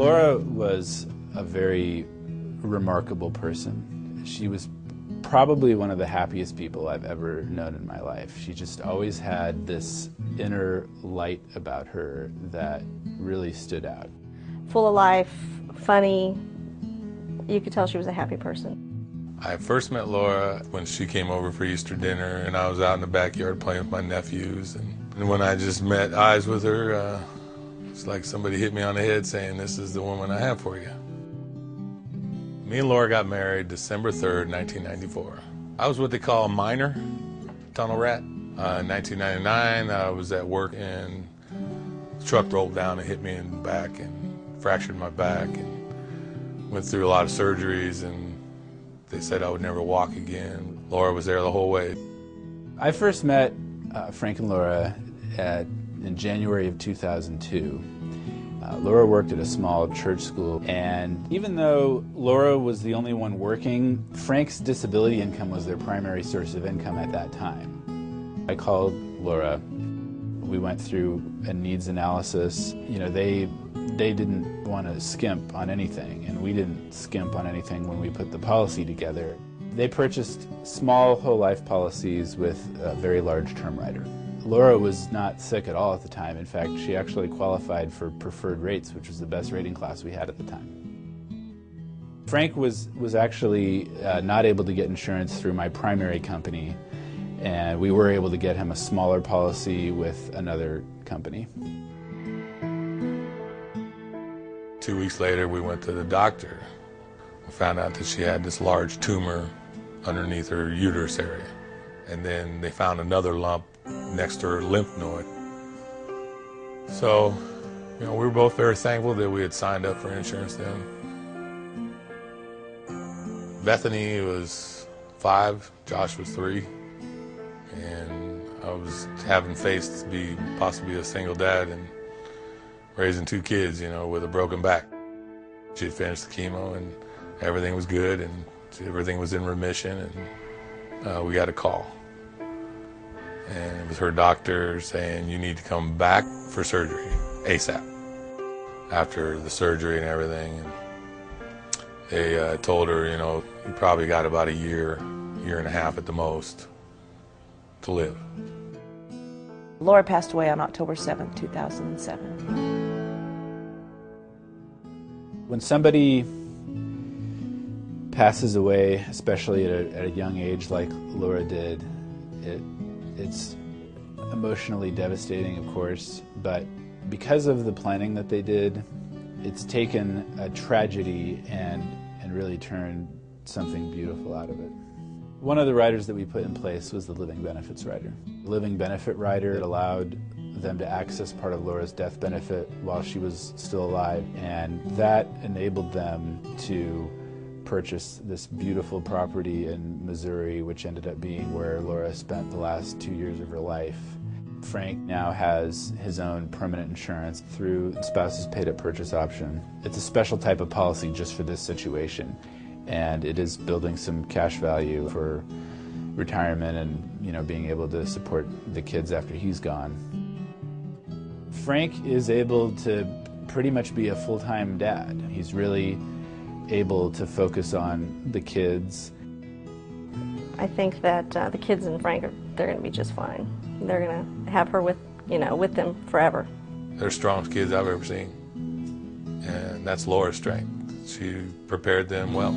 Laura was a very remarkable person. She was probably one of the happiest people I've ever known in my life. She just always had this inner light about her that really stood out. Full of life, funny. You could tell she was a happy person. I first met Laura when she came over for Easter dinner, and I was out in the backyard playing with my nephews. And when I just met eyes with her, it's like somebody hit me on the head saying, "This is the woman I have for you." Me and Laura got married December 3rd, 1994. I was what they call a minor tunnel rat. In 1999, I was at work and the truck rolled down and hit me in the back and fractured my back and went through a lot of surgeries, and they said I would never walk again. Laura was there the whole way. I first met Frank and Laura in January of 2002. Laura worked at a small church school, and even though Laura was the only one working, Frank's disability income was their primary source of income at that time. I called Laura. We went through a needs analysis. You know, they didn't want to skimp on anything, and we didn't skimp on anything when we put the policy together. They purchased small whole life policies with a very large term rider. Laura was not sick at all at the time. In fact, she actually qualified for preferred rates, which was the best rating class we had at the time. Frank was actually not able to get insurance through my primary company, and we were able to get him a smaller policy with another company. 2 weeks later, we went to the doctor. We found out that she had this large tumor underneath her uterus area. And then they found another lump next to her lymph node. So, we were both very thankful that we had signed up for insurance then. Bethany was 5, Josh was 3, and I was having faced to be possibly a single dad and raising 2 kids, with a broken back. She had finished the chemo and everything was good and everything was in remission, and we got a call. And it was her doctor saying, "You need to come back for surgery ASAP." After the surgery and everything, and they told her, you probably got about a year and a half at the most to live. Laura passed away on October 7th, 2007. When somebody passes away, especially at a young age like Laura did, it's emotionally devastating, of course, but because of the planning that they did, it's taken a tragedy and really turned something beautiful out of it. One of the riders that we put in place was the living benefits rider. The living benefit rider allowed them to access part of Laura's death benefit while she was still alive, and that enabled them to purchase this beautiful property in Missouri, which ended up being where Laura spent the last 2 years of her life. Frank now has his own permanent insurance through spouse's paid-up purchase option. It's a special type of policy just for this situation, and it is building some cash value for retirement and being able to support the kids after he's gone. Frank is able to pretty much be a full-time dad. He's really able to focus on the kids. I think that the kids and Frank, they're going to be just fine. They're going to have her with them forever. They're the strongest kids I've ever seen, and that's Laura's strength. She prepared them well.